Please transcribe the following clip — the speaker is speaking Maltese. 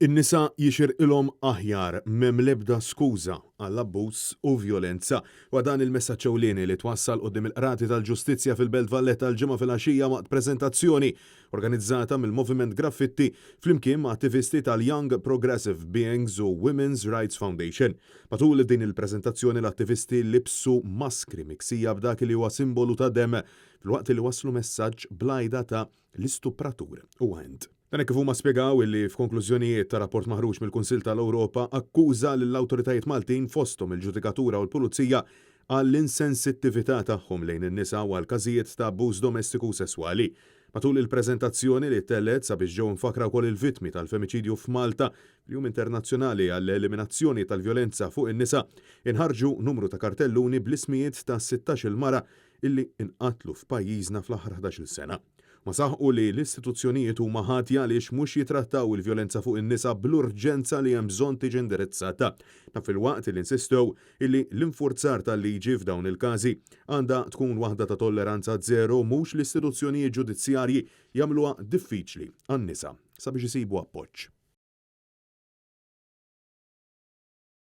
In-nisa jixirqilhom aħjar m'hemm l-ebda skuża għall-abbuż u vjolenza u dan il-messaġġ ewlieni li twassal quddiem il-qrati tal-ġustizzja fil-Belt Valletta l-ġimgħa filgħaxija waqt preżentazzjoni organizzata mill-Moviment Graffiti flimkien ma' attivisti tal-Young Progressive Beings u Women's Rights Foundation. Matul din il-preżentazzjoni l-attivisti libsu maskri miksija b'dak li huwa simbolu ta' dem filwaqt li waslu messaġġ blajda ta' l-istupratur u għend. Dan kif huma spjegaw illi f'konklużjonijiet ta' rapport maħruġ mill-Kunsill tal-Ewropa akkuża lill-awtoritajiet Maltin fosthom il-ġudikatura u l-pulizija għall-insensittività tagħhom lejn in-nisa u għal każijiet ta' abbuż domestiku sesswali. Matul il-preżentazzjoni li tellet sabiex ġew infakra wkoll il-vittmi tal-femiċidju f'Malta l-Jum Internazzjonali għall-Eliminazzjoni tal-Vjolenza fuq in-nisa inħarġu numru ta' kartelluni bl-ismijiet ta' 16-il mara illi inqatlu f'pajjiżna fl-aħħar 11-il sena. Ma saħqu li l-istituzzjonijiet huma ħatja għaliex mhux jitrattaw il-vjolenza fuq in-nisa bl-urġenza li hemm bżonn tiġi indirizzata. Ta' filwaqt li insistew illi l-infurzar tal-liġi f'dawn il-każi għandha tkun waħda ta' tolleranza żero mhux l-istituzzjonijiet ġudizzjarji jagħmluha diffiċli għan-nisa sabiex isibu appoġġ.